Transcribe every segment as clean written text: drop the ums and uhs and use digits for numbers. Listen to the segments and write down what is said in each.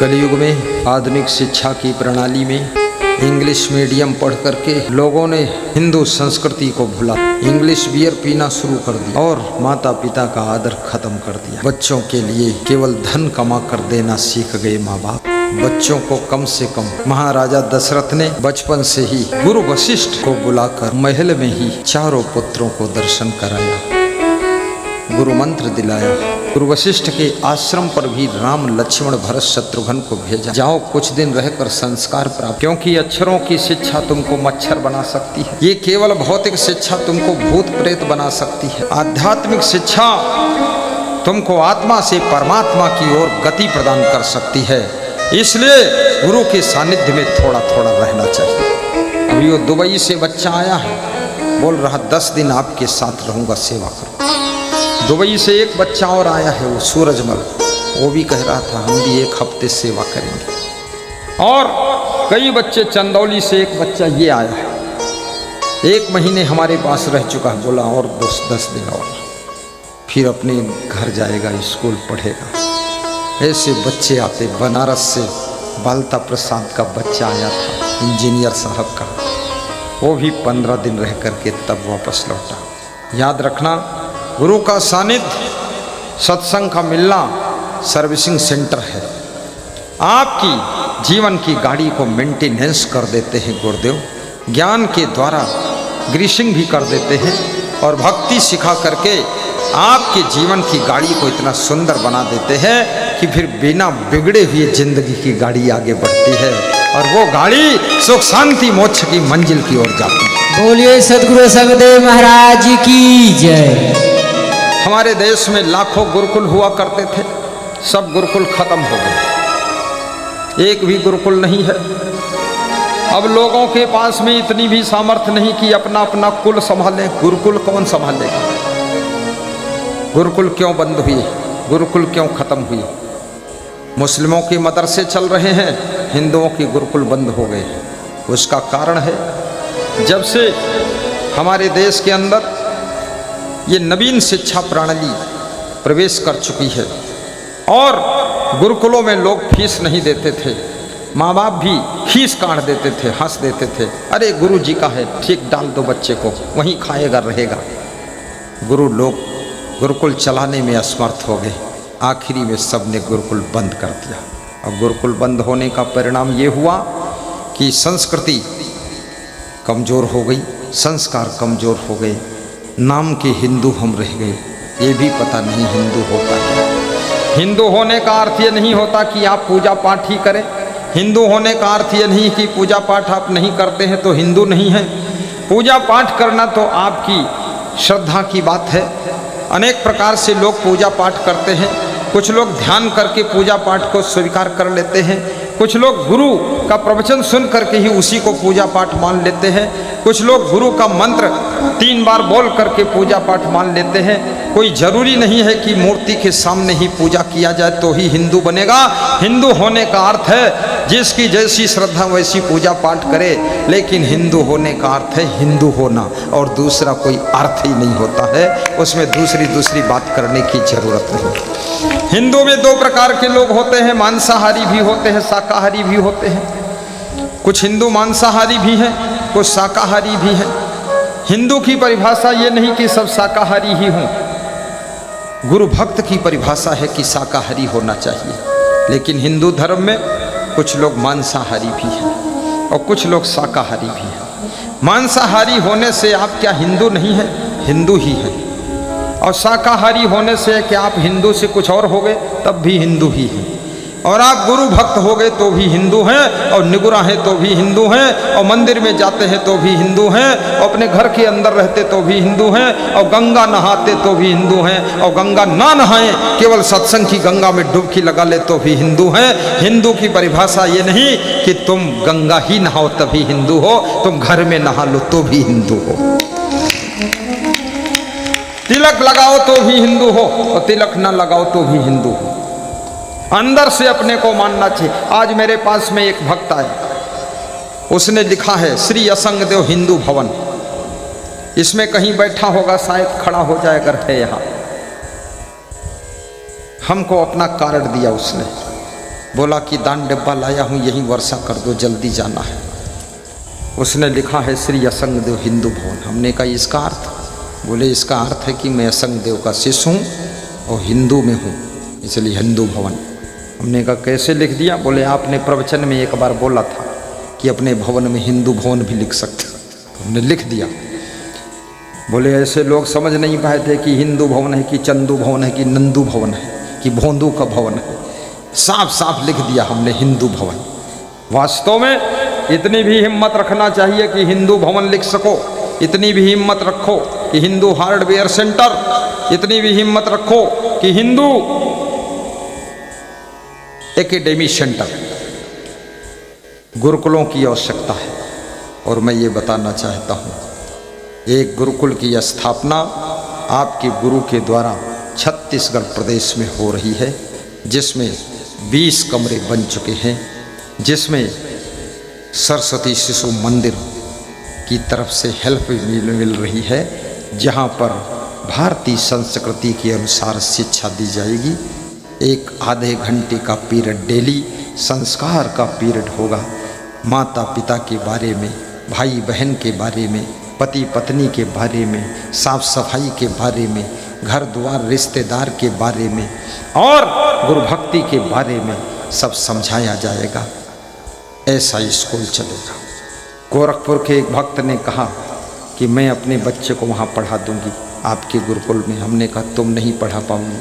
कलयुग में आधुनिक शिक्षा की प्रणाली में इंग्लिश मीडियम पढ़ करके लोगों ने हिंदू संस्कृति को भुला, इंग्लिश बियर पीना शुरू कर दिया और माता पिता का आदर खत्म कर दिया। बच्चों के लिए केवल धन कमा कर देना सीख गए माँ बाप। बच्चों को कम से कम महाराजा दशरथ ने बचपन से ही गुरु वशिष्ठ को बुलाकर महल में ही चारों पुत्रों को दर्शन कराया, गुरु मंत्र दिलाया। गुरु वशिष्ठ के आश्रम पर भी राम लक्ष्मण भरत शत्रुघ्न को भेजा, जाओ कुछ दिन रहकर संस्कार प्राप्त, क्योंकि अक्षरों की शिक्षा तुमको मच्छर बना सकती है, ये केवल भौतिक शिक्षा तुमको भूत प्रेत बना सकती है। आध्यात्मिक शिक्षा तुमको आत्मा से परमात्मा की ओर गति प्रदान कर सकती है, इसलिए गुरु के सानिध्य में थोड़ा थोड़ा रहना चाहिए। अभी वो दुबई से बच्चा आया है, बोल रहा 10 दिन आपके साथ रहूंगा, सेवा करूँ। दुबई से एक बच्चा और आया है, वो सूरजमल, वो भी कह रहा था हम भी 1 हफ्ते सेवा करेंगे। और कई बच्चे, चंदौली से एक बच्चा ये आया है, 1 महीने हमारे पास रह चुका है, बोला और 10 दिन और फिर अपने घर जाएगा, स्कूल पढ़ेगा। ऐसे बच्चे आते। बनारस से बालता प्रसाद का बच्चा आया था, इंजीनियर साहब का, वो भी 15 दिन रह करके तब वापस लौटा। याद रखना, गुरु का सानिध्य, सत्संग का मिलना सर्विसिंग सेंटर है। आपकी जीवन की गाड़ी को मेंटेनेंस कर देते हैं गुरुदेव, ज्ञान के द्वारा ग्रीसिंग भी कर देते हैं और भक्ति सिखा करके आपके जीवन की गाड़ी को इतना सुंदर बना देते हैं कि फिर बिना बिगड़े हुए जिंदगी की गाड़ी आगे बढ़ती है और वो गाड़ी सुख शांति मोक्ष की मंजिल की ओर जाती है। बोलिए सदगुरु संगदेव महाराज की जय। हमारे देश में लाखों गुरुकुल हुआ करते थे, सब गुरुकुल खत्म हो गए, एक भी गुरुकुल नहीं है। अब लोगों के पास में इतनी भी सामर्थ्य नहीं कि अपना अपना कुल संभालें। गुरुकुल कौन संभालेगा? गुरुकुल क्यों बंद हुई? गुरुकुल क्यों खत्म हुई? मुस्लिमों के मदरसे चल रहे हैं, हिंदुओं के गुरुकुल बंद हो गए। उसका कारण है, जब से हमारे देश के अंदर ये नवीन शिक्षा प्रणाली प्रवेश कर चुकी है और गुरुकुलों में लोग फीस नहीं देते थे, माँ बाप भी फीस काट देते थे, हंस देते थे, अरे गुरु जी का है, ठीक डाल दो बच्चे को, वहीं खाएगा रहेगा। गुरु लोग गुरुकुल चलाने में असमर्थ हो गए, आखिरी में सब ने गुरुकुल बंद कर दिया। और गुरुकुल बंद होने का परिणाम ये हुआ कि संस्कृति कमज़ोर हो गई, संस्कार कमज़ोर हो गए, नाम के हिंदू हम रह गए, ये भी पता नहीं हिंदू होता है। हिंदू होने का अर्थ ये नहीं होता कि आप पूजा पाठ ही करें, हिंदू होने का अर्थ ये नहीं कि पूजा पाठ आप नहीं करते हैं तो हिंदू नहीं है। पूजा पाठ करना तो आपकी श्रद्धा की बात है। अनेक प्रकार से लोग पूजा पाठ करते हैं, कुछ लोग ध्यान करके पूजा पाठ को स्वीकार कर लेते हैं, कुछ लोग गुरु का प्रवचन सुन करके ही उसी को पूजा पाठ मान लेते हैं, कुछ लोग गुरु का मंत्र 3 बार बोल करके पूजा पाठ मान लेते हैं। कोई जरूरी नहीं है कि मूर्ति के सामने ही पूजा किया जाए तो ही हिंदू बनेगा। हिंदू होने का अर्थ है जिसकी जैसी श्रद्धा वैसी पूजा पाठ करे, लेकिन हिंदू होने का अर्थ है हिंदू होना, और दूसरा कोई अर्थ ही नहीं होता है, उसमें दूसरी बात करने की जरूरत नहीं। हिंदू में 2 प्रकार के लोग होते हैं, मांसाहारी भी होते हैं, शाकाहारी भी होते हैं। कुछ हिंदू मांसाहारी भी हैं, कुछ शाकाहारी भी हैं। हिंदू की परिभाषा ये नहीं कि सब शाकाहारी ही हों, गुरु भक्त की परिभाषा है कि शाकाहारी होना चाहिए। लेकिन हिंदू धर्म में कुछ लोग मांसाहारी भी हैं और कुछ लोग शाकाहारी भी हैं। मांसाहारी होने से आप क्या हिंदू नहीं हैं? हिंदू ही हैं। और शाकाहारी होने से क्या आप हिंदू से कुछ और हो गए? तब भी हिंदू ही हैं। और आप गुरु भक्त हो गए तो भी हिंदू हैं, और निगुरा हैं तो भी हिंदू हैं, और मंदिर में जाते हैं तो भी हिंदू हैं, और अपने घर के अंदर रहते तो भी हिंदू हैं, और गंगा नहाते तो भी हिंदू हैं, और गंगा ना नहाएं केवल सत्संग की गंगा में डुबकी लगा ले तो भी हिंदू हैं। हिंदू की परिभाषा ये नहीं कि तुम गंगा ही नहाओ तभी हिंदू हो, तुम घर में नहा लो तो भी हिंदू हो, तिलक लगाओ तो भी हिंदू हो और तिलक न लगाओ तो भी हिंदू हो। अंदर से अपने को मानना चाहिए। आज मेरे पास में एक भक्त आया, उसने लिखा है श्री असंग देव हिंदू भवन, इसमें कहीं बैठा होगा, शायद खड़ा हो जाए अगर है यहाँ। हमको अपना कार्ड दिया उसने, बोला कि दान डिब्बा लाया हूँ, यहीं वर्षा कर दो, जल्दी जाना है। उसने लिखा है श्री असंग देव हिंदू भवन। हमने कहा इसका अर्थ? बोले इसका अर्थ है कि मैं असंग देव का शिष्य हूँ और हिंदू में हूँ, इसलिए हिंदू भवन। हमने कहा कैसे लिख दिया? बोले आपने प्रवचन में एक बार बोला था कि अपने भवन में हिंदू भवन भी लिख सकते, हमने लिख दिया। बोले ऐसे लोग समझ नहीं पाए थे कि हिंदू भवन है कि चंदू भवन है कि नंदू भवन है कि भोंदू का भवन है। साफ साफ लिख दिया हमने हिंदू भवन। वास्तव में इतनी भी हिम्मत रखना चाहिए कि हिंदू भवन लिख सको, इतनी भी हिम्मत रखो कि हिंदू हार्डवेयर सेंटर, इतनी भी हिम्मत रखो कि हिंदू एकेडमी सेंटर। गुरुकुलों की आवश्यकता है। और मैं ये बताना चाहता हूँ, एक गुरुकुल की स्थापना आपके गुरु के द्वारा छत्तीसगढ़ प्रदेश में हो रही है, जिसमें 20 कमरे बन चुके हैं, जिसमें सरस्वती शिशु मंदिर की तरफ से हेल्प मिल रही है, जहाँ पर भारतीय संस्कृति के अनुसार शिक्षा दी जाएगी। एक आधे घंटे का पीरियड डेली संस्कार का पीरियड होगा। माता पिता के बारे में, भाई बहन के बारे में, पति पत्नी के बारे में, साफ सफाई के बारे में, घर द्वार रिश्तेदार के बारे में और गुरु भक्ति के बारे में सब समझाया जाएगा। ऐसा स्कूल चलेगा। गोरखपुर के एक भक्त ने कहा कि मैं अपने बच्चे को वहाँ पढ़ा दूंगी आपके गुरुकुल में। हमने कहा तुम नहीं पढ़ा पाऊंगी।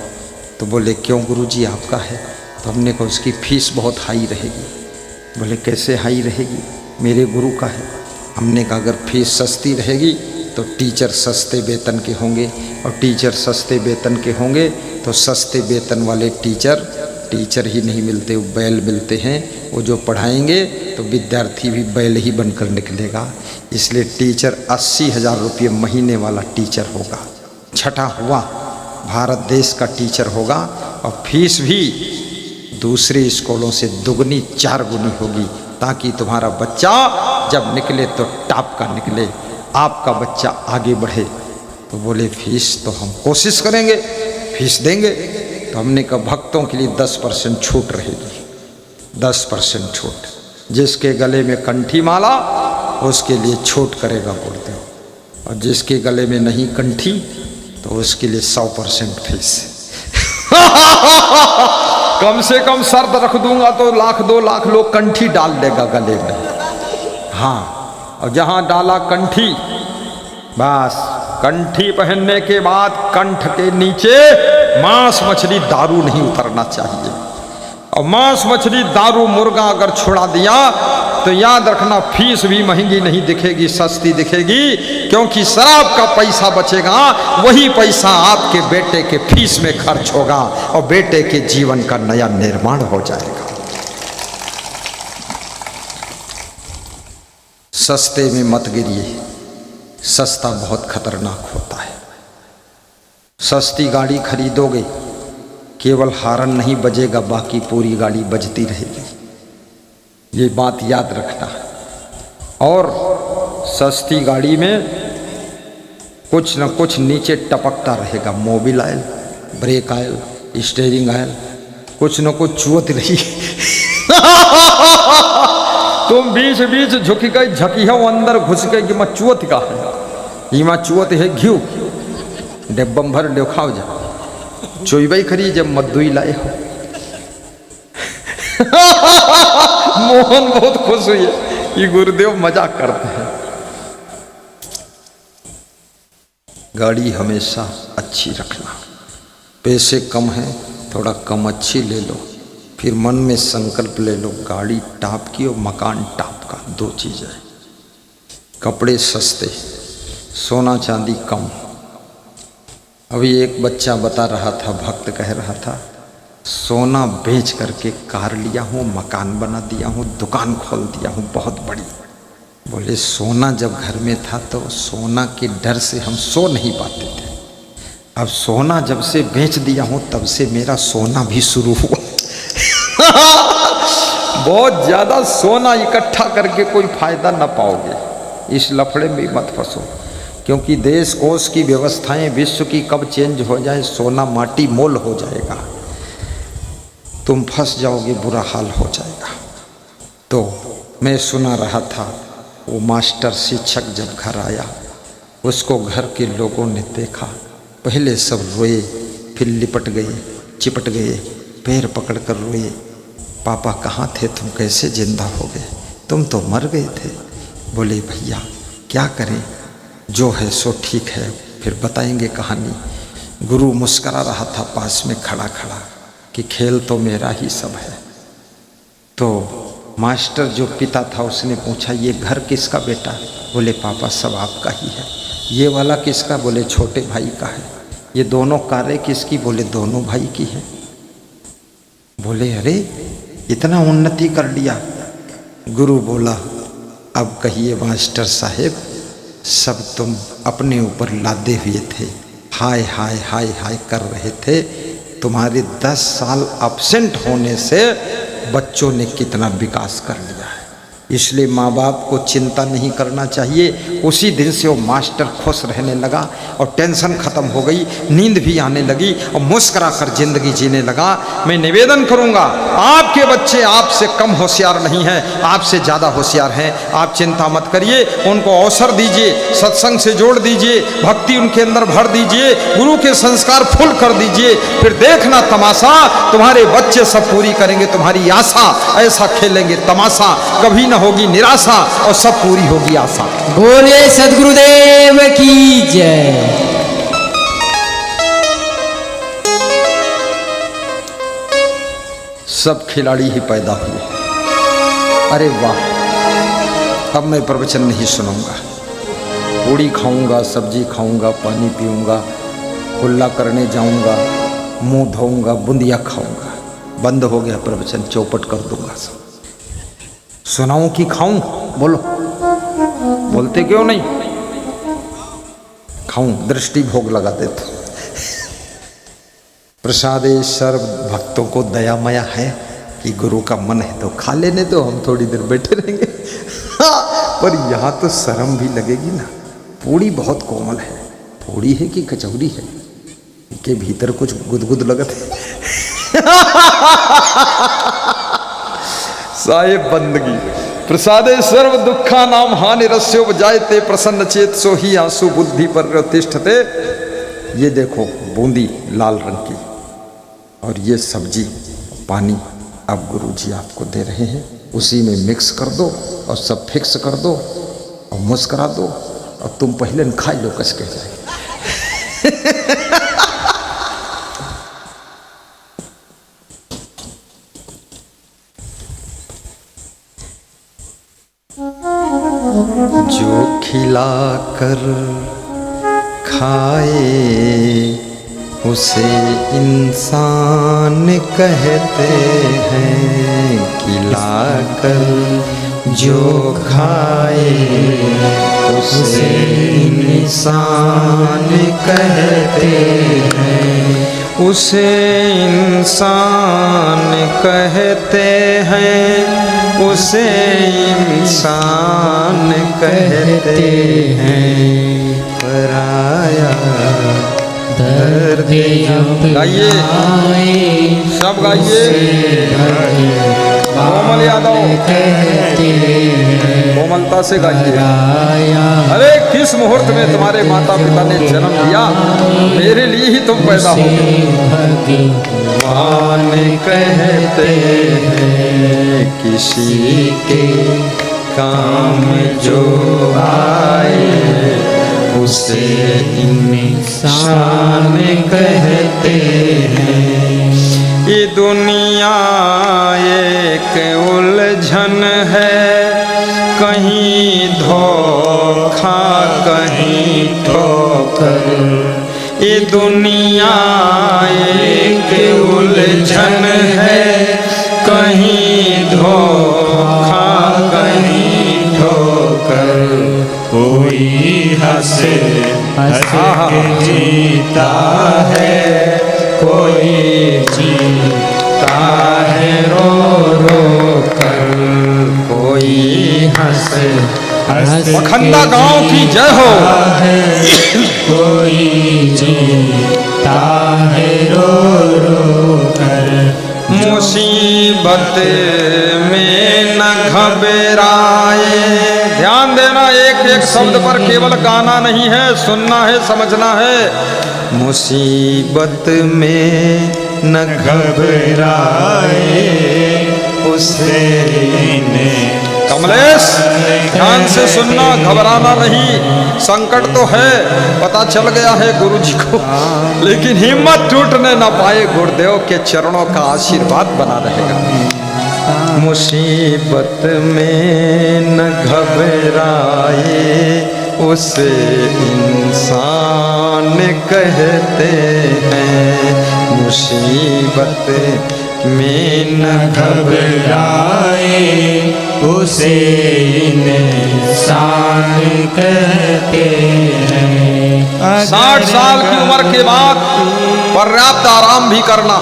तो बोले क्यों गुरुजी, आपका है? तो हमने कहा उसकी फीस बहुत हाई रहेगी। बोले कैसे हाई रहेगी? मेरे गुरु का है। हमने कहा अगर फीस सस्ती रहेगी तो टीचर सस्ते वेतन के होंगे, और टीचर सस्ते वेतन के होंगे तो सस्ते वेतन वाले टीचर ही नहीं मिलते, वो बैल मिलते हैं। वो जो पढ़ाएंगे तो विद्यार्थी भी बैल ही बनकर निकलेगा। इसलिए टीचर 80,000 रुपये महीने वाला टीचर होगा। छठा हुआ भारत देश का टीचर होगा, और फीस भी दूसरे स्कूलों से दुगनी 4 गुनी होगी, ताकि तुम्हारा बच्चा जब निकले तो टॉप का निकले, आपका बच्चा आगे बढ़े। तो बोले फीस तो हम कोशिश करेंगे, फीस देंगे। तो हमने कहा भक्तों के लिए 10% छूट रहेगी, 10% छूट। जिसके गले में कंठी माला उसके लिए छूट करेगा बोलते हो, और जिसके गले में नहीं कंठी तो उसके लिए 100% फीस। कम से कम शर्त रख दूंगा तो 1,00,000 2 लाख लोग कंठी डाल देगा गले में। हाँ, और जहाँ डाला कंठी, बस कंठी पहनने के बाद कंठ के नीचे मांस मछली दारू नहीं उतरना चाहिए। और मांस मछली दारू मुर्गा अगर छुड़ा दिया तो याद रखना फीस भी महंगी नहीं दिखेगी, सस्ती दिखेगी, क्योंकि शराब का पैसा बचेगा, वही पैसा आपके बेटे के फीस में खर्च होगा और बेटे के जीवन का नया निर्माण हो जाएगा। सस्ते में मत गिरिए, सस्ता बहुत खतरनाक होता है। सस्ती गाड़ी खरीदोगे केवल हारन नहीं बजेगा, बाकी पूरी गाड़ी बजती रहेगी, ये बात याद रखना है। और सस्ती गाड़ी में कुछ न कुछ नीचे टपकता रहेगा, mobil oil, brake oil, steering oil, कुछ न कुछ चुवत रही। तुम बीच बीच झुक गई झकी हो, अंदर घुस गई कि मैं चुवत का है, इमा चुवत है घी डिब्बम भर ले खाओ जा, चोईबाई खरी जब मद्दुई लाए हो। मोहन बहुत खुश हुई है कि गुरुदेव मजाक करते हैं। गाड़ी हमेशा अच्छी रखना, पैसे कम है थोड़ा कम अच्छी ले लो, फिर मन में संकल्प ले लो गाड़ी टॉप की और मकान टॉप का, 2 चीज़ है। कपड़े सस्ते, सोना चांदी कम। अभी एक बच्चा बता रहा था, भक्त कह रहा था सोना बेच करके कार लिया हूँ, मकान बना दिया हूँ, दुकान खोल दिया हूँ बहुत बड़ी। बोले सोना जब घर में था तो सोना के डर से हम सो नहीं पाते थे, अब सोना जब से बेच दिया हूँ तब से मेरा सोना भी शुरू हुआ। बहुत ज़्यादा सोना इकट्ठा करके कोई फायदा ना पाओगे, इस लफड़े में मत फंसो, क्योंकि देश कोष की व्यवस्थाएं विश्व की कब चेंज हो जाए, सोना माटी मोल हो जाएगा। तुम फंस जाओगे, बुरा हाल हो जाएगा। तो मैं सुना रहा था, वो मास्टर शिक्षक जब घर आया, उसको घर के लोगों ने देखा, पहले सब रोए, फिर लिपट गए, चिपट गए, पैर पकड़ कर रोए, पापा कहाँ थे तुम, कैसे जिंदा हो गए, तुम तो मर गए थे। बोले भैया क्या करें, जो है सो ठीक है, फिर बताएंगे कहानी। गुरु मुस्करा रहा था पास में खड़ा खड़ा कि खेल तो मेरा ही सब है। तो मास्टर जो पिता था उसने पूछा, ये घर किसका बेटा? बोले पापा सब आपका ही है। ये वाला किसका? बोले छोटे भाई का है। ये दोनों कारें किसकी? बोले दोनों भाई की है। बोले अरे इतना उन्नति कर लिया। गुरु बोला अब कहिए मास्टर साहेब, सब तुम अपने ऊपर लादे हुए थे, हाय हाय हाय हाय कर रहे थे। तुम्हारे 10 साल एब्सेंट होने से बच्चों ने कितना विकास कर लिया है। इसलिए माँ बाप को चिंता नहीं करना चाहिए। उसी दिन से वो मास्टर खुश रहने लगा और टेंशन खत्म हो गई, नींद भी आने लगी और मुस्कुरा कर जिंदगी जीने लगा। मैं निवेदन करूंगा, आपके बच्चे आपसे कम होशियार नहीं हैं, आपसे ज़्यादा होशियार हैं। आप चिंता मत करिए, उनको अवसर दीजिए, सत्संग से जोड़ दीजिए, भक्ति उनके अंदर भर दीजिए, गुरु के संस्कार फुल कर दीजिए, फिर देखना तमाशा, तुम्हारे बच्चे सब पूरी करेंगे तुम्हारी आशा। ऐसा खेलेंगे तमाशा, कभी न होगी निराशा और सब पूरी होगी आशा। बोले सद्गुरुदेव की जय। सब खिलाड़ी ही पैदा हुए। अरे वाह, अब मैं प्रवचन नहीं सुनूंगा, पूड़ी खाऊंगा, सब्जी खाऊंगा, पानी पीऊंगा, कुल्ला करने जाऊंगा, मुंह धोऊंगा, बूंदिया खाऊंगा। बंद हो गया प्रवचन, चौपट कर दूंगा। सब सुनाऊं कि खाऊं? बोलो, बोलते क्यों नहीं? खाऊं, दृष्टि भोग लगा देता। प्रसादे सर्व भक्तों को दया माया है कि गुरु का मन है तो खा लेने दो, हम थोड़ी देर बैठे रहेंगे। पर यहाँ तो शर्म भी लगेगी ना। पूड़ी बहुत कोमल है। पूड़ी है कि कचौरी है? के भीतर कुछ गुदगुद लगत है। साहेब बंदगी प्रसादे सर्व दुखा नाम हानि रस्यो जायते प्रसन्न चेत सो ही आंसू बुद्धि पर तिष्ठते। ये देखो बूंदी लाल रंग की और ये सब्जी पानी अब गुरु जी आपको दे रहे हैं, उसी में मिक्स कर दो और सब फिक्स कर दो और मुस्करा दो और तुम पहले न खा लो कस के जाए। जो खिला कर खाए उसे इंसान कहते हैं, खिलाकर जो खाए उसे इंसान कहते हैं, उसे इंसान कहते हैं, उसे इंसान कहते हैं। पराया दर्द गाइए, सब गाइए। कोमल यादव कोमलता से गाइए। अरे किस मुहूर्त में तुम्हारे माता पिता ने जन्म दिया, मेरे लिए ही तुम पैदा हो। भगवान कहते हैं किसी के काम जो आए उसे इंसान कहते हैं। ये दुनिया एक उलझन है, कहीं धोखा कहीं ठोकर। ये दुनिया एक उलझन है, कहीं धोखा कहीं ठोकर। कोई हंसे हंस के जीता है, कोई जीता है रो रो कर। कोई हंस हंस खंडा गांव की जय हो। कोई जीता है रो रो कर। मुसी मुसीबत में न घबराए। ध्यान देना, एक एक शब्द पर केवल गाना नहीं है, सुनना है, समझना है। मुसीबत में न घबराए उसे कमलेश, ध्यान से सुनना, घबराना नहीं। संकट तो है, पता चल गया है गुरु जी को, लेकिन हिम्मत टूटने ना पाए। गुरुदेव के चरणों का आशीर्वाद बना रहेगा। मुसीबत में न घबराए उसे इंसान कहते हैं। मुसीबत में न घबराए उसे इंसान कहते हैं। 60 साल की उम्र के बाद पर्याप्त आराम भी करना,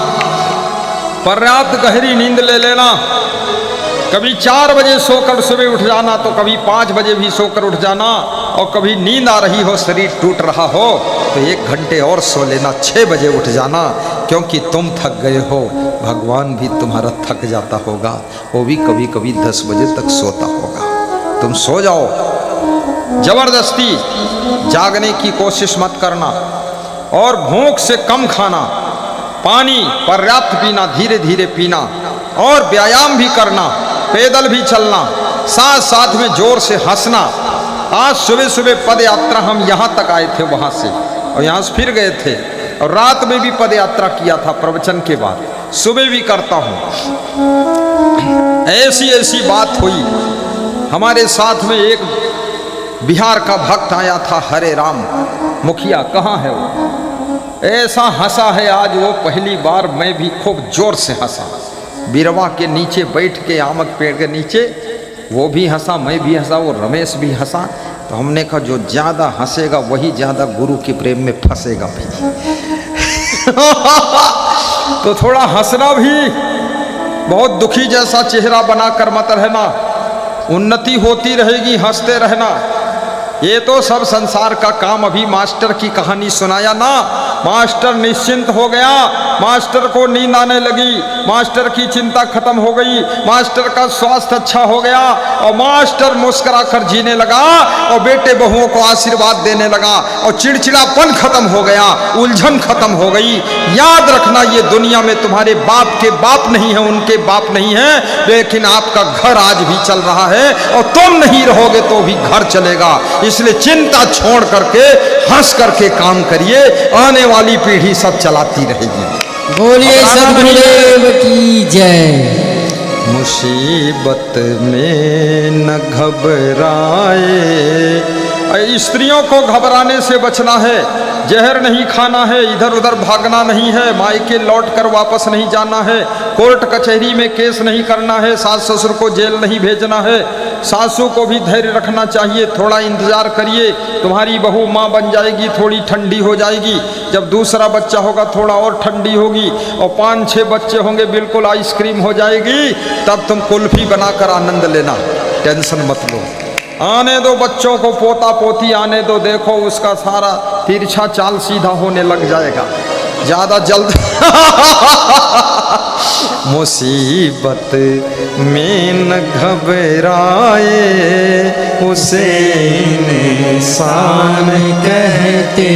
पर्याप्त गहरी नींद ले लेना। कभी 4 बजे सोकर सुबह उठ जाना, तो कभी 5 बजे भी सोकर उठ जाना। और कभी नींद आ रही हो, शरीर टूट रहा हो, तो 1 घंटे और सो लेना, 6 बजे उठ जाना। क्योंकि तुम थक गए हो, भगवान भी तुम्हारा थक जाता होगा, वो भी कभी कभी 10 बजे तक सोता होगा। तुम सो जाओ, जबरदस्ती जागने की कोशिश मत करना। और भूख से कम खाना, पानी पर्याप्त पीना, धीरे धीरे पीना। और व्यायाम भी करना, पैदल भी चलना, साथ साथ में जोर से हंसना। आज सुबह सुबह पद यात्रा हम यहाँ तक आए थे, वहाँ से और यहाँ से फिर गए थे। और रात में भी पद यात्रा किया था प्रवचन के बाद, सुबह भी करता हूँ। ऐसी ऐसी बात हुई। हमारे साथ में एक बिहार का भक्त आया था, हरे राम मुखिया, कहाँ है वो? ऐसा हंसा है आज वो, पहली बार मैं भी खूब जोर से हंसा। बिरवा के नीचे बैठ के, आमक पेड़ के नीचे, वो भी हंसा, मैं भी हंसा, वो रमेश भी हंसा। तो हमने कहा जो ज़्यादा हंसेगा वही ज़्यादा गुरु के प्रेम में फंसेगा भी। तो थोड़ा हंसना भी, बहुत दुखी जैसा चेहरा बनाकर मत रहना। उन्नति होती रहेगी, हंसते रहना। ये तो सब संसार का काम। अभी मास्टर की कहानी सुनाया ना, मास्टर निश्चिंत हो गया, मास्टर को नींद आने लगी, मास्टर की चिंता खत्म हो गई, मास्टर का स्वास्थ्य अच्छा हो गया और मास्टर मुस्कुराकर जीने लगा और बेटे बहुओं को आशीर्वाद देने लगा और चिड़चिड़ापन खत्म हो गया, उलझन खत्म हो गई। याद रखना, ये दुनिया में तुम्हारे बाप के बाप नहीं है, उनके बाप नहीं है, लेकिन आपका घर आज भी चल रहा है और तुम नहीं रहोगे तो भी घर चलेगा। इसलिए चिंता छोड़ करके हंस करके काम करिए, आने वाली पीढ़ी सब चलाती रहेगी। बोलिए सद्गुरुदेव की जय। मुसीबत में न घबराए। स्त्रियों को घबराने से बचना है, जहर नहीं खाना है, इधर उधर भागना नहीं है, मायके लौट कर वापस नहीं जाना है, कोर्ट कचहरी में केस नहीं करना है, सास ससुर को जेल नहीं भेजना है। सासू को भी धैर्य रखना चाहिए, थोड़ा इंतजार करिए, तुम्हारी बहू माँ बन जाएगी, थोड़ी ठंडी हो जाएगी। जब दूसरा बच्चा होगा थोड़ा और ठंडी होगी, और 5-6 बच्चे होंगे बिल्कुल आइसक्रीम हो जाएगी। तब तुम कुल्फी बनाकर आनंद लेना, टेंशन मत लो। आने दो बच्चों को, पोता पोती आने दो, देखो उसका सारा तिरछा चाल सीधा होने लग जाएगा, ज़्यादा जल्द। मुसीबत में न घबराए उसे इंसान कहते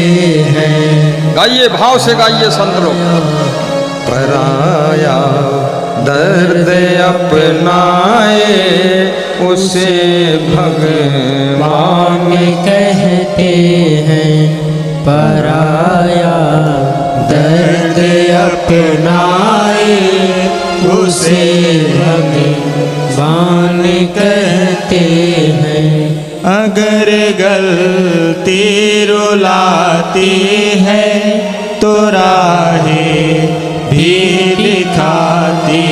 हैं। गाइए, भाव से गाइए संत लोग। पराया दर्द अपनाए उसे भगवान कहते हैं। पराया दर्द अपनाए उसे भगवान कहते हैं। अगर गलती रुलाती है तो राहें भी दिखाती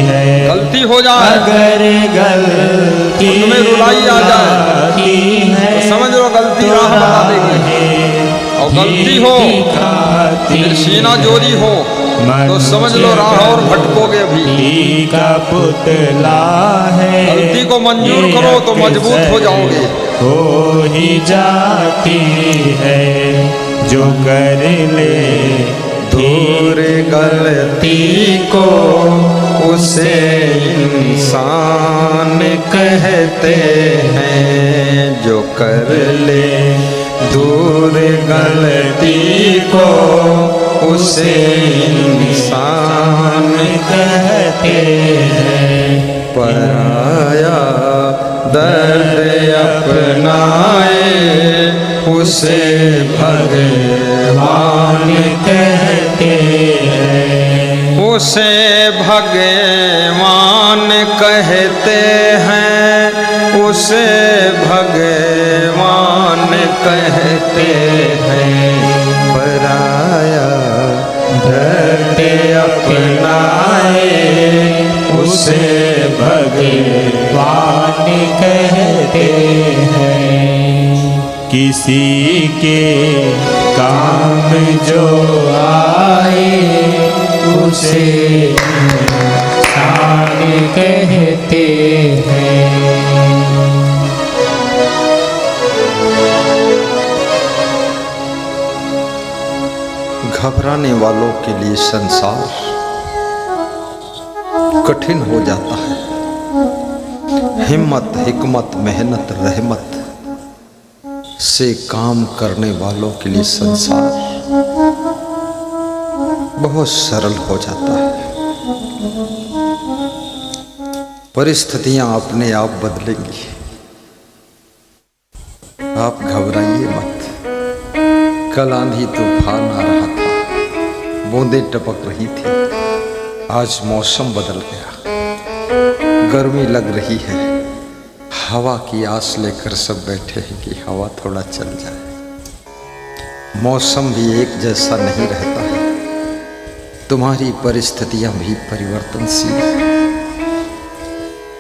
है। गलती हो जाए, अगर गलती तुम्हें रुलाई आ जाए है तो समझ लो गलती राह बता देगी। और गलती हो, फिर सीना जोरी हो तो समझ लो राह और भटकोगे भी। का पुतला है, गलती को मंजूर करो तो मजबूत हो जाओगे। हो ही जाती है जो कर ले दूर गलती को उसे इंसान कहते हैं, जो कर ले दूर गलती को उसे इंसान कहते हैं। पराया दर्द अपनाए उसे भगवान कहते हैं, उसे भगवान कहते हैं, उसे भगवान कहते हैं। पराया दर्द अपनाए उसे भगवान कहते हैं। किसी के काम जो आए उसे इंसान कहते हैं। घबराने वालों के लिए संसार कठिन हो जाता है। हिम्मत, हिकमत, मेहनत, रहमत से काम करने वालों के लिए संसार बहुत सरल हो जाता है। परिस्थितियां अपने आप बदलेंगी, आप घबराइए मत। कल आंधी तूफान आ रहा था, बूंदें टपक रही थी। आज मौसम बदल गया, गर्मी लग रही है। हवा की आस लेकर सब बैठे हैं कि हवा थोड़ा चल जाए। मौसम भी एक जैसा नहीं रहता है, तुम्हारी परिस्थितियां भी परिवर्तनशील हैं।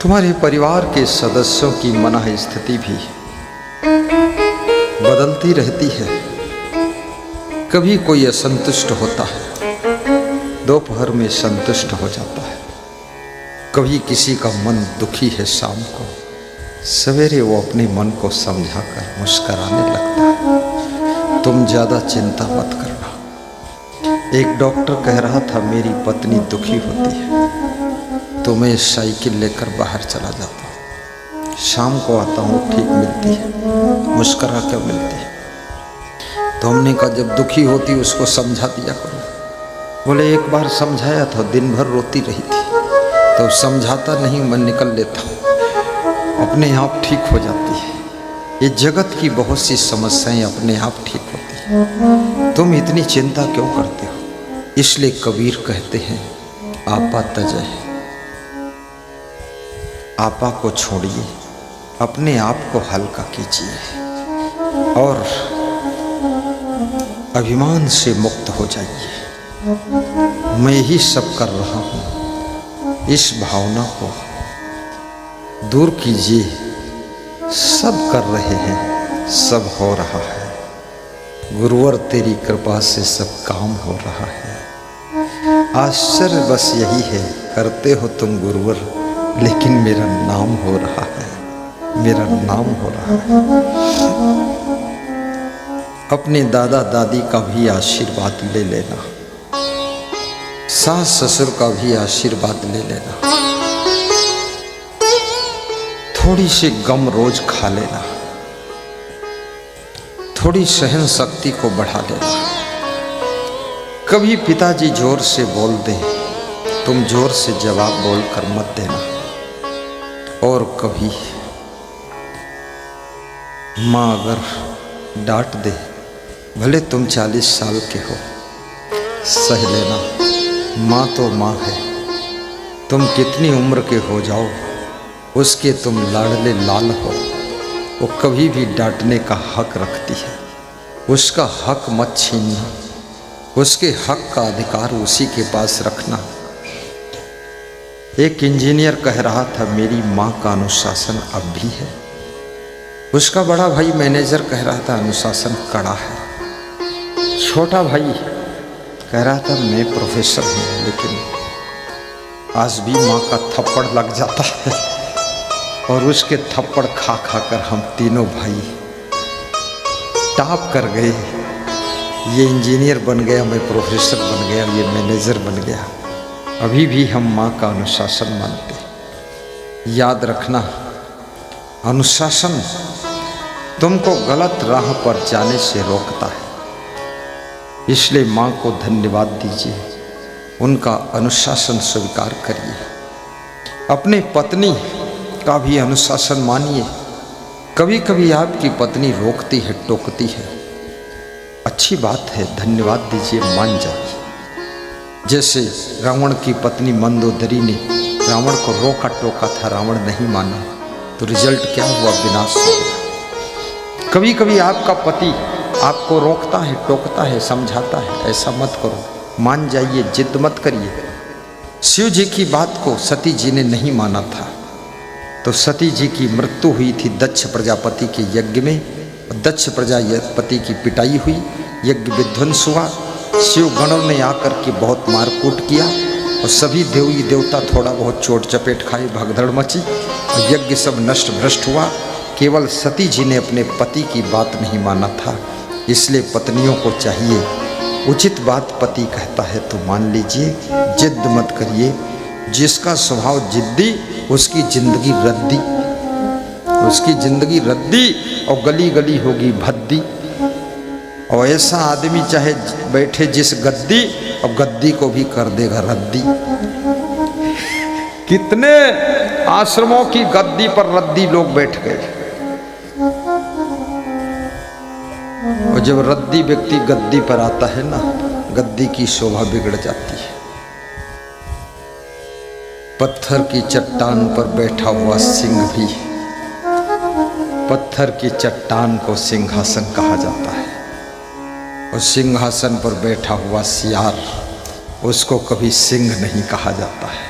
तुम्हारे परिवार के सदस्यों की मन स्थिति भी बदलती रहती है। कभी कोई असंतुष्ट होता है, दोपहर में संतुष्ट हो जाता है। कभी किसी का मन दुखी है, शाम को सवेरे वो अपने मन को समझाकर मुस्कराने लगता है। तुम ज़्यादा चिंता मत करना। एक डॉक्टर कह रहा था मेरी पत्नी दुखी होती है तो मैं साइकिल लेकर बाहर चला जाता हूँ, शाम को आता हूँ ठीक मिलती है, मुस्करा कर मिलती है। तो हमने कहा जब दुखी होती उसको समझा दिया करो। बोले एक बार समझाया था, दिन भर रोती रही थी, तो समझाता नहीं, मैं निकल लेता हूँ, अपने आप ठीक हो जाती है। ये जगत की बहुत सी समस्याएं अपने आप ठीक होती हैं, तुम इतनी चिंता क्यों करते हो? इसलिए कबीर कहते हैं आपा तजय, आपा को छोड़िए, अपने आप को हल्का कीजिए और अभिमान से मुक्त हो जाइए। मैं ही सब कर रहा हूँ, इस भावना को दूर कीजिए। सब कर रहे हैं, सब हो रहा है, गुरुवर तेरी कृपा से सब काम हो रहा है। आश्चर्य बस यही है, करते हो तुम गुरुवर, लेकिन मेरा नाम हो रहा है, मेरा नाम हो रहा है। अपने दादा दादी का भी आशीर्वाद ले लेना, सास ससुर का भी आशीर्वाद ले लेना। थोड़ी सी गम रोज खा लेना, थोड़ी सहन शक्ति को बढ़ा लेना। कभी पिताजी जोर से बोल दें, तुम जोर से जवाब बोलकर मत देना। और कभी माँ अगर डांट दे, भले तुम 40 साल के हो, सह लेना। माँ तो माँ है, तुम कितनी उम्र के हो जाओ, उसके तुम लाडले लाल हो, वो कभी भी डांटने का हक रखती है। उसका हक मत छीनना, उसके हक का अधिकार उसी के पास रखना। एक इंजीनियर कह रहा था मेरी माँ का अनुशासन अब भी है। उसका बड़ा भाई मैनेजर कह रहा था अनुशासन कड़ा है। छोटा भाई कह रहा था मैं प्रोफेसर हूँ, लेकिन आज भी माँ का थप्पड़ लग जाता है। और उसके थप्पड़ खा खा कर हम तीनों भाई टाप कर गए ये इंजीनियर बन गया, मैं प्रोफेसर बन गया, ये मैनेजर बन गया, अभी भी हम माँ का अनुशासन मानते हैं। याद रखना, अनुशासन तुमको गलत राह पर जाने से रोकता है। इसलिए माँ को धन्यवाद दीजिए, उनका अनुशासन स्वीकार करिए। अपने पत्नी का भी अनुशासन मानिए। कभी कभी आपकी पत्नी रोकती है, टोकती है, अच्छी बात है, धन्यवाद दीजिए, मान जाइए। जैसे रावण की पत्नी मंदोदरी ने रावण को रोका टोका था, रावण नहीं माना, तो रिजल्ट क्या हुआ? विनाश हो गया। कभी कभी आपका पति आपको रोकता है, टोकता है, समझाता है, ऐसा मत करो, मान जाइए, जिद मत करिए। शिव जी की बात को सती जी ने नहीं माना था, तो सती जी की मृत्यु हुई थी दक्ष प्रजापति के यज्ञ में। दक्ष प्रजापति की पिटाई हुई, यज्ञ विध्वंस हुआ, शिव गणों ने आकर के बहुत मारकूट किया और सभी देवी देवता थोड़ा बहुत चोट चपेट खाए, भगदड़ मची और यज्ञ सब नष्ट भ्रष्ट हुआ। केवल सती जी ने अपने पति की बात नहीं माना था। इसलिए पत्नियों को चाहिए, उचित बात पति कहता है तो मान लीजिए, जिद मत करिए। जिसका स्वभाव जिद्दी, उसकी जिंदगी रद्दी, उसकी जिंदगी रद्दी और गली गली होगी भद्दी। और ऐसा आदमी चाहे बैठे जिस गद्दी, और गद्दी को भी कर देगा रद्दी। कितने आश्रमों की गद्दी पर रद्दी लोग बैठ गए, और जब रद्दी व्यक्ति गद्दी पर आता है ना, गद्दी की शोभा बिगड़ जाती है। पत्थर की चट्टान पर बैठा हुआ सिंह भी, पत्थर की चट्टान को सिंहासन कहा जाता है, और सिंहासन पर बैठा हुआ सियार, उसको कभी सिंह नहीं कहा जाता है।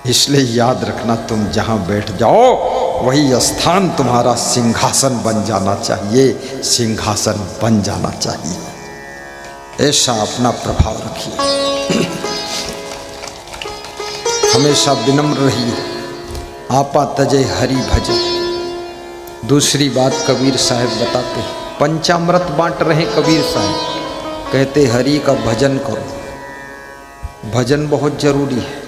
इसलिए याद रखना, तुम जहां बैठ जाओ वही स्थान तुम्हारा सिंहासन बन जाना चाहिए, सिंहासन बन जाना चाहिए। ऐसा अपना प्रभाव रखिए, हमेशा विनम्र रहिए। आपा तजय हरि भजन। दूसरी बात कबीर साहब बताते हैं, पंचामृत बांट रहे कबीर साहब, कहते हरि का भजन करो। भजन बहुत जरूरी है।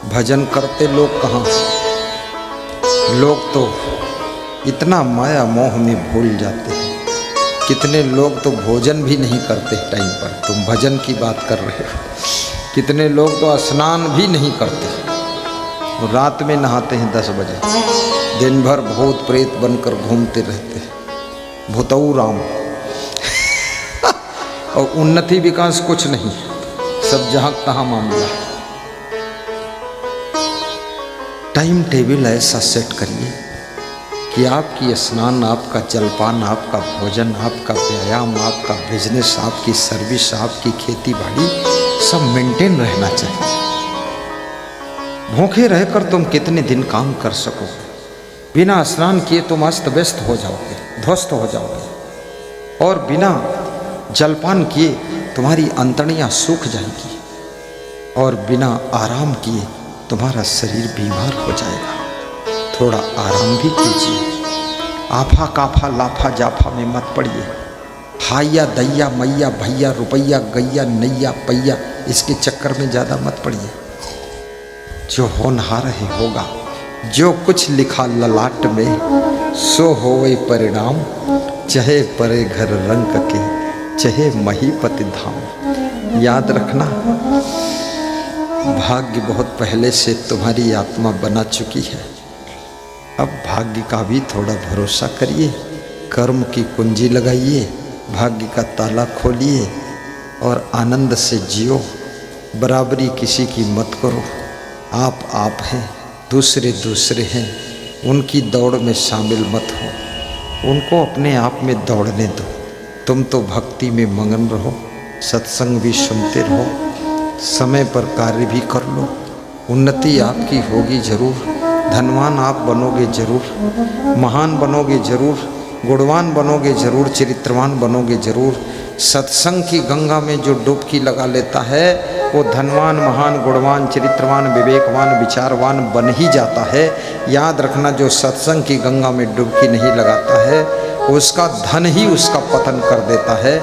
भजन करते लोग कहाँ, लोग तो इतना माया मोह में भूल जाते हैं। कितने लोग तो भोजन भी नहीं करते टाइम पर, तुम भजन की बात कर रहे हो। कितने लोग तो स्नान भी नहीं करते, रात में नहाते हैं 10 बजे, दिन भर भूत प्रेत बनकर घूमते रहते हैं, भूतऊ राम। और उन्नति विकास कुछ नहीं, सब जहाँ तहाँ मामला है। टाइम टेबल ऐसा सेट करिए कि आपकी स्नान, आपका जलपान, आपका भोजन, आपका व्यायाम, आपका बिजनेस, आपकी सर्विस, आपकी खेती बाड़ी सब मेंटेन रहना चाहिए। भूखे रहकर तुम कितने दिन काम कर सकोगे? बिना स्नान किए तुम अस्त व्यस्त हो जाओगे, ध्वस्त हो जाओगे, और बिना जलपान किए तुम्हारी अंतड़ियाँ सूख जाएगी, और बिना आराम किए तुम्हारा शरीर बीमार हो जाएगा। थोड़ा आराम भी कीजिए। आफा काफा लाफा जाफा में मत पड़िए। हाइया दैया मैया भैया रुपैया गैया नैया पैया, इसके चक्कर में ज़्यादा मत पड़िए। जो होनहार है होगा, जो कुछ लिखा ललाट में सो होवे परिणाम, चाहे परे घर रंग के, चाहे महीपति धाम। याद रखना, भाग्य बहुत पहले से तुम्हारी आत्मा बना चुकी है। अब भाग्य का भी थोड़ा भरोसा करिए, कर्म की कुंजी लगाइए, भाग्य का ताला खोलिए और आनंद से जियो। बराबरी किसी की मत करो। आप हैं, दूसरे दूसरे हैं, उनकी दौड़ में शामिल मत हो, उनको अपने आप में दौड़ने दो। तुम तो भक्ति में मगन रहो, सत्संग भी सुनते रहो, समय पर कार्य भी कर लो। उन्नति आपकी होगी जरूर, धनवान आप बनोगे जरूर, महान बनोगे जरूर, गुणवान बनोगे जरूर, चरित्रवान बनोगे जरूर। सत्संग की गंगा में जो डुबकी लगा लेता है वो धनवान, महान, गुणवान, चरित्रवान, विवेकवान, विचारवान बन ही जाता है। याद रखना, जो सत्संग की गंगा में डुबकी नहीं लगाता है उसका धन ही उसका पतन कर देता है।